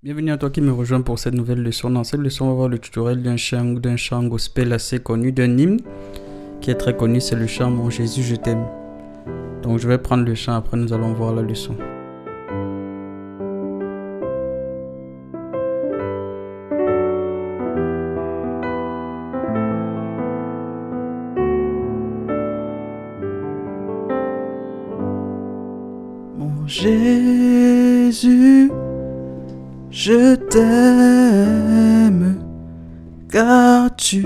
Bienvenue à toi qui me rejoins pour cette nouvelle leçon. Dans cette leçon, on va voir le tutoriel d'un chant gospel assez connu, d'un hymne qui est très connu, c'est le chant Mon Jésus, je t'aime. Donc je vais prendre le chant, après nous allons voir la leçon. Mon Jésus, je t'aime, car tu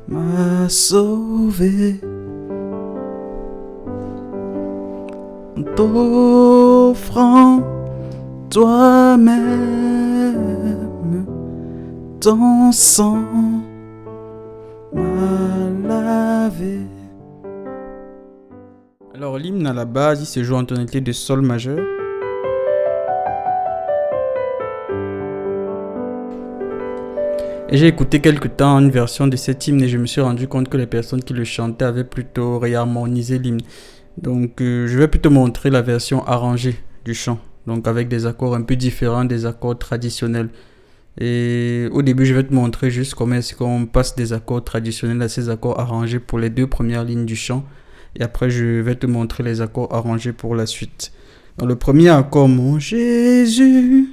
m'as sauvé. En t'offrant toi-même, ton sang m'a lavé. Alors l'hymne à la base, il se joue en tonalité de sol majeur. Et j'ai écouté quelque temps une version de cet hymne et je me suis rendu compte que les personnes qui le chantaient avaient plutôt réharmonisé l'hymne. Donc je vais plutôt montrer la version arrangée du chant. Donc avec des accords un peu différents des accords traditionnels. Et au début je vais te montrer juste comment est-ce qu'on passe des accords traditionnels à ces accords arrangés pour les deux premières lignes du chant. Et après je vais te montrer les accords arrangés pour la suite. Dans le premier accord, mon Jésus.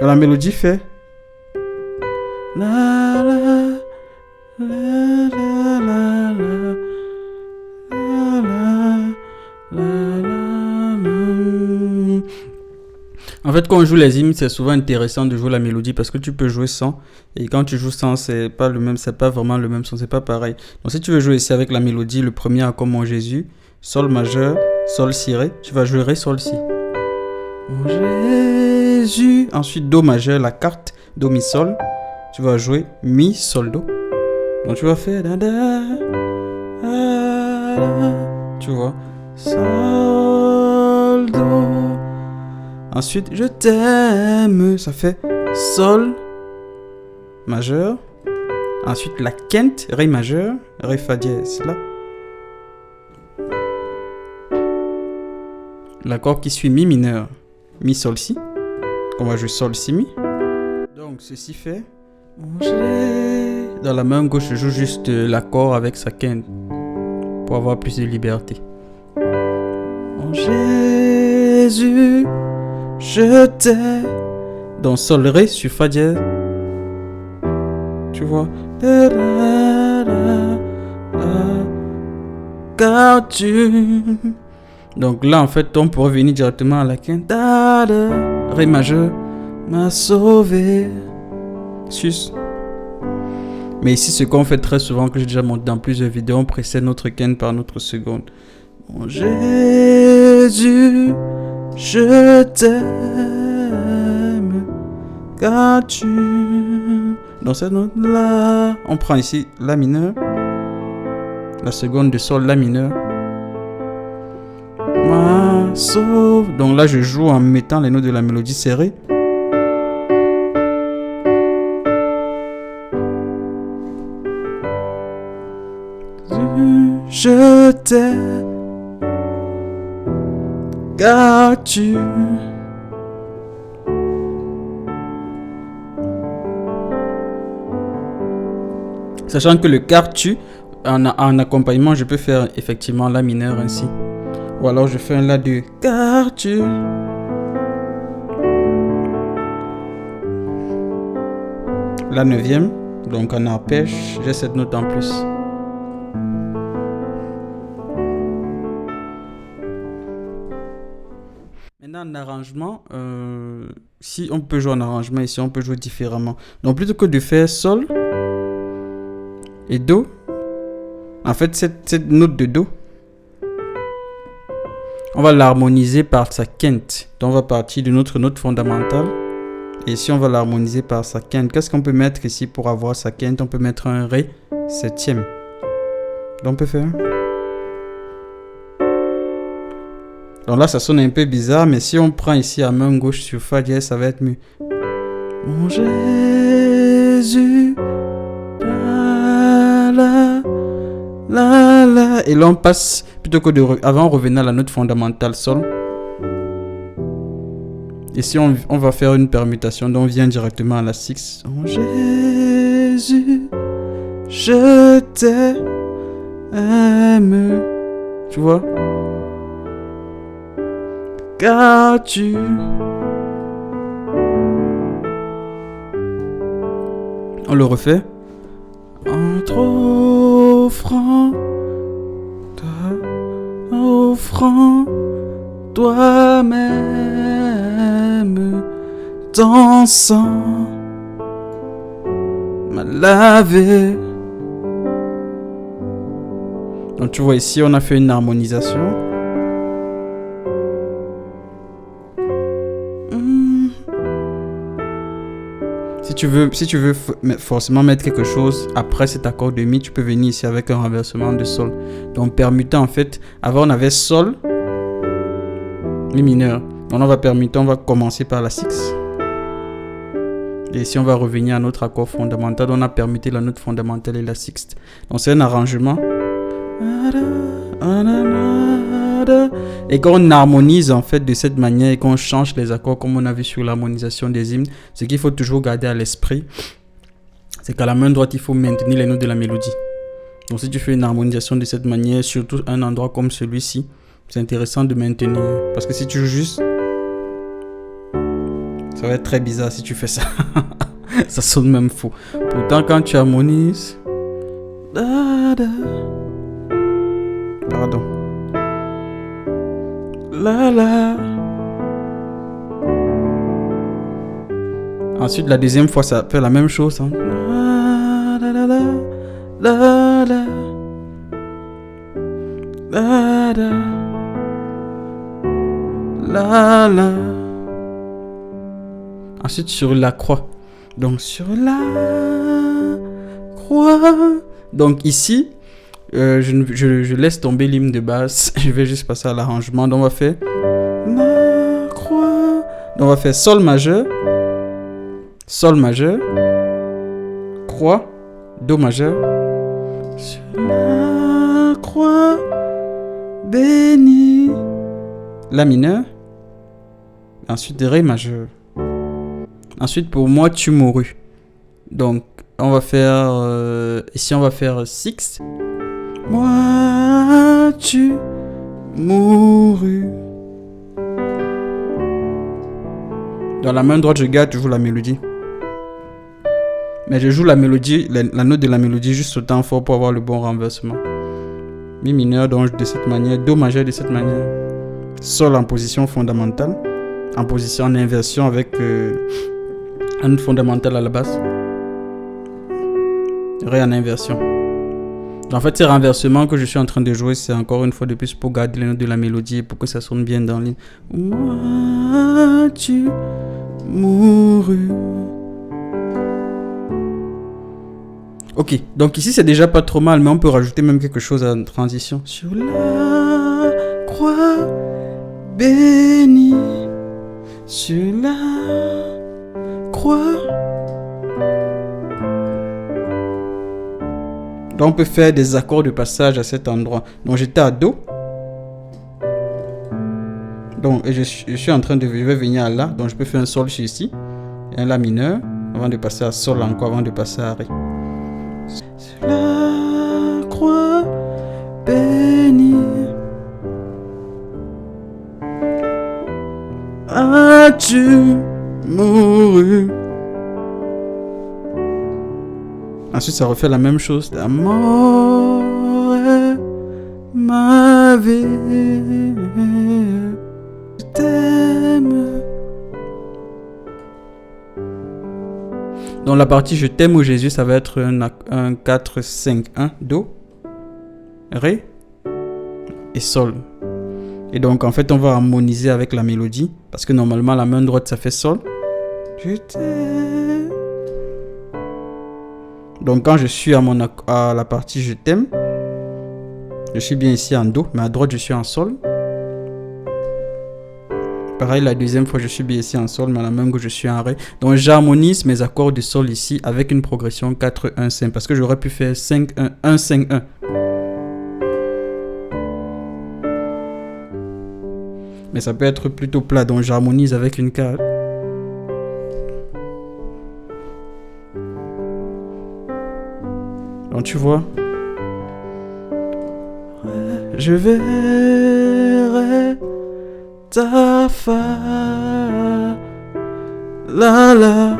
Dans la mélodie fait la la la la la la la la. En fait, quand on joue les hymnes, c'est souvent intéressant de jouer la mélodie parce que tu peux jouer sans. Et quand tu joues sans, c'est pas le même, c'est pas vraiment le même son, c'est pas pareil. Donc si tu veux jouer ici avec la mélodie, le premier accord Mon Jésus, sol majeur, sol si ré, tu vas jouer ré sol si. Mon Jésus. Ensuite do majeur, la carte do mi sol, tu vas jouer mi sol do. Donc tu vas faire da da, tu vois, sol do. Ensuite je t'aime, ça fait sol majeur. Ensuite la quinte, ré majeur, ré fa dièse là. L'accord qui suit mi mineur, mi sol si. On va jouer sol si mi. Donc ceci fait. Dans la main gauche, je joue juste l'accord avec sa quinte pour avoir plus de liberté. Mon Jésus, je t'aime. Donc sol ré sur fa dièse. Tu vois. Car tu. Donc là en fait on peut revenir directement à la quinte. Ré majeur m'a sauvé. Sus. Mais ici ce qu'on fait très souvent, que j'ai déjà montré dans plusieurs vidéos, on précède notre quinte par notre seconde. Mon Jésus, je t'aime, car tu. Dans cette note là, on prend ici la mineur, la seconde de sol la mineur. Ma sauve. Donc là je joue en mettant les notes de la mélodie serrées. Je t'aime, car tu. Sachant que le car tu, en accompagnement, je peux faire effectivement la mineur ainsi. Ou alors je fais un la de car tu. La neuvième, donc en arpège, j'ai cette note en plus. Maintenant en arrangement, si on peut jouer en arrangement ici, on peut jouer différemment. Donc plutôt que de faire sol et do, en fait cette note de do, on va l'harmoniser par sa quinte. Donc on va partir de notre note fondamentale. Et ici on va l'harmoniser par sa quinte. Qu'est-ce qu'on peut mettre ici pour avoir sa quinte? On peut mettre un ré septième. Donc on peut faire. Donc là ça sonne un peu bizarre, mais si on prend ici à main gauche sur fa dièse, ça va être mieux. Mon Jésus, la la la la Et là, on passe, plutôt que de... Avant, on revenait à la note fondamentale sol. Ici, on va faire une permutation, donc on vient directement à la 6. Oh Jésus, je t'aime. Tu vois? Car tu... On le refait. Entre offrant toi-même, ton sang m'a lavé. Donc tu vois ici, on a fait une harmonisation. Si tu veux forcément mettre quelque chose après cet accord de mi, tu peux venir ici avec un renversement de sol. Donc permutant en fait, avant on avait sol, mi mineur. Donc on va permuter, on va commencer par la 6. Et ici on va revenir à notre accord fondamental. On a permuté la note fondamentale et la sixte. Donc c'est un arrangement. Et quand on harmonise en fait de cette manière et qu'on change les accords comme on a vu sur l'harmonisation des hymnes, ce qu'il faut toujours garder à l'esprit, c'est qu'à la main droite il faut maintenir les notes de la mélodie. Donc si tu fais une harmonisation de cette manière, surtout un endroit comme celui-ci, c'est intéressant de maintenir. Parce que si tu joues juste, ça va être très bizarre si tu fais ça. Ça sonne même faux. Pourtant quand tu harmonises, pardon. La la. Ensuite, la deuxième fois, ça fait la même chose. Hein. La la la la la la la la la. Ensuite, sur la croix. Donc, sur la croix. Donc, ici, je laisse tomber l'hymne de base. Je vais juste passer à l'arrangement. Donc on va faire la croix. Donc on va faire sol majeur, croix, do majeur. Sur la croix bénie, la mineur. Ensuite ré majeur. Ensuite pour moi tu mourus. Donc on va faire ici on va faire sixte. Moi tu mourus. Dans la main droite, je garde toujours la mélodie. Mais je joue la mélodie, la note de la mélodie juste autant fort pour avoir le bon renversement. Mi mineur donc de cette manière, do majeur de cette manière. Sol en position fondamentale, en position en inversion avec un note fondamentale à la basse. Ré en inversion. En fait, ces renversements que je suis en train de jouer, c'est encore une fois de plus pour garder les notes de la mélodie et pour que ça sonne bien dans l'hymne. Moi, tu mourus. Ok, donc ici c'est déjà pas trop mal, mais on peut rajouter même quelque chose à la transition. Sur la croix bénie, sur la croix. Donc on peut faire des accords de passage à cet endroit. Donc j'étais à do. Donc je suis en train de... Je vais venir à la. Donc je peux faire un sol ici. Et un la mineur. Avant de passer à sol encore. Avant de passer à ré. Sur la croix bénie. As-tu mouru? Ensuite, ça refait la même chose. L'amour est ma vie. Je t'aime. Dans la partie Je t'aime au Jésus, ça va être un 4, 5, 1, Do, Ré et Sol. Et donc, en fait, on va harmoniser avec la mélodie. Parce que normalement, la main droite, ça fait Sol. Je t'aime. Donc quand je suis à la partie je t'aime, je suis bien ici en do, mais à droite je suis en sol. Pareil, la deuxième fois je suis bien ici en sol, mais à la même que je suis en ré. Donc j'harmonise mes accords de sol ici avec une progression 4, 1, 5. Parce que j'aurais pu faire 5, 1, 1, 5, 1. Mais ça peut être plutôt plat, donc j'harmonise avec une carte. Donc tu vois. Je verrai ta face. La la.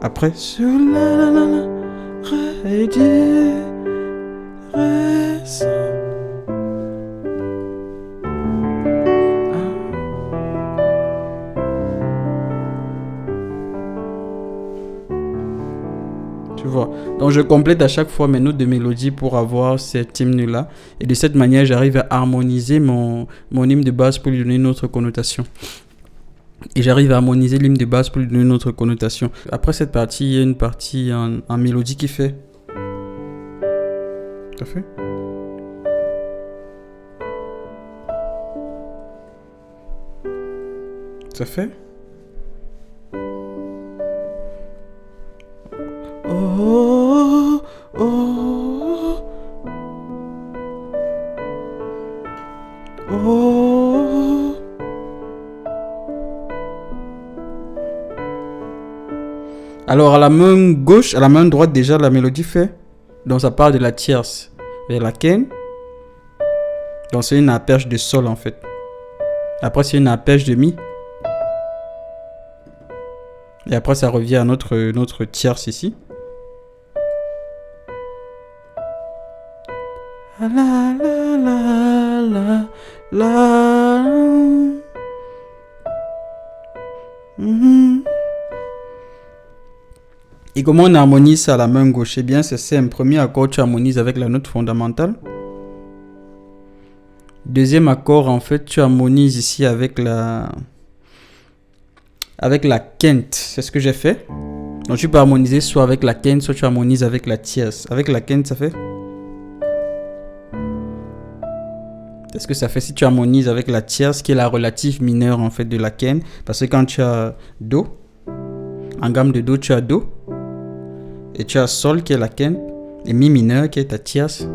Après, sur la rédirection. Tu vois. Donc je complète à chaque fois mes notes de mélodie pour avoir cet hymne-là. Et de cette manière, j'arrive à harmoniser mon hymne de base pour lui donner une autre connotation. Et j'arrive à harmoniser l'hymne de base pour lui donner une autre connotation. Après cette partie, il y a une partie en mélodie qui fait. Ça fait. Ça fait. Oh, oh, oh. Alors à la main gauche, à la main droite déjà la mélodie fait. Donc ça part de la tierce vers la quinte. Donc c'est une arpège de sol en fait. Après c'est une arpège de mi. Et après ça revient à notre tierce ici. La la la la la. Et comment on harmonise ça à la main gauche? Eh bien c'est simple. Premier accord, tu harmonises avec la note fondamentale. Deuxième accord, en fait, tu harmonises ici avec la quinte. C'est ce que j'ai fait. Donc tu peux harmoniser soit avec la quinte, soit tu harmonises avec la tierce. Avec la quinte, ça fait. C'est ce que ça fait si tu harmonises avec la tierce, qui est la relative mineure en fait de la quinte. Parce que quand tu as Do, en gamme de Do, tu as Do. Et tu as Sol qui est la quinte. Et Mi mineur qui est ta tierce.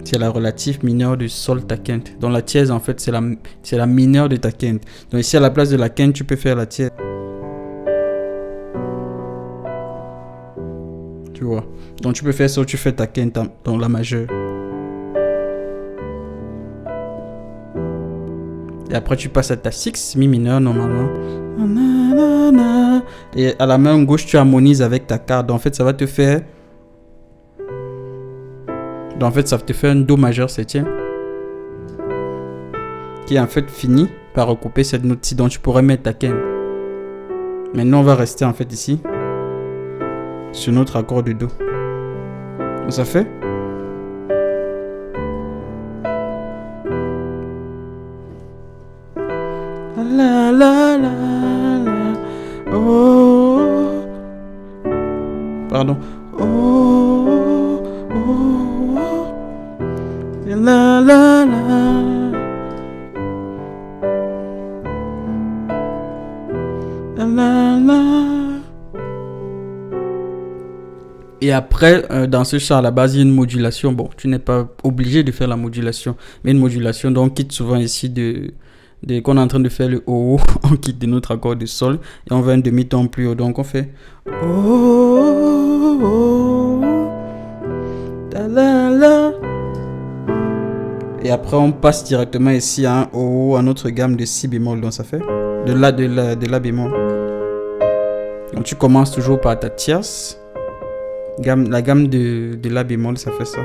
C'est la relative mineure du Sol, ta quinte. Donc la tierce en fait c'est la mineure de ta quinte. Donc ici à la place de la quinte, tu peux faire la tierce. Tu vois. Donc tu peux faire ça, tu fais ta quinte dans la majeure. Et après tu passes à ta 6, Mi mineur normalement. Et à la main gauche tu harmonises avec ta carte. Donc en fait ça va te faire. Donc en fait ça te fait un Do majeur septième. Qui en fait finit par recouper cette note-ci. Donc tu pourrais mettre ta quinte. Maintenant on va rester en fait ici. Sur notre accord de Do. Donc ça fait. La la la la. Oh. Pardon. Oh. Oh. La la la. La la la. Et après, dans ce chant à la base, il y a une modulation. Bon, tu n'es pas obligé de faire la modulation, mais une modulation. Donc, on quitte souvent ici qu'on est en train de faire le O, on quitte de notre accord de Sol et on va un demi-ton plus haut. Donc, on fait O, ta la la. Et après, on passe directement ici à un O, à notre gamme de Si bémol. Donc, ça fait de La bémol. Donc, tu commences toujours par ta tierce. La gamme de La bémol, ça fait ça.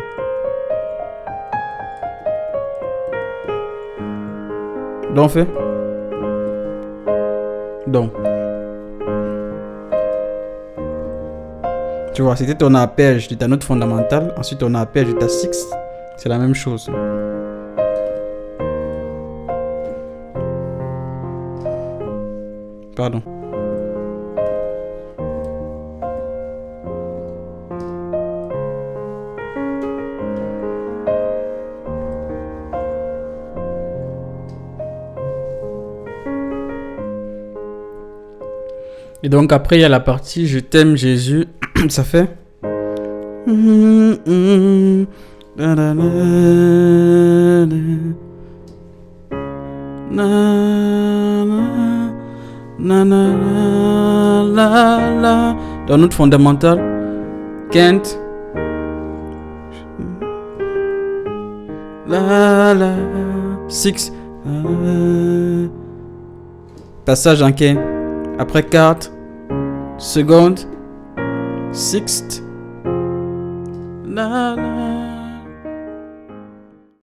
Donc on fait. Donc. Tu vois, c'était ton arpège de ta note fondamentale. Ensuite, ton arpège de ta 6. C'est la même chose. Pardon. Et donc après il y a la partie Je t'aime Jésus. Ça fait La, la, la, la, la, la, la, la. Dans notre fondamental, can't. La la. Six. Passage en quinte. Après quarte. Seconde. Sixte. La la.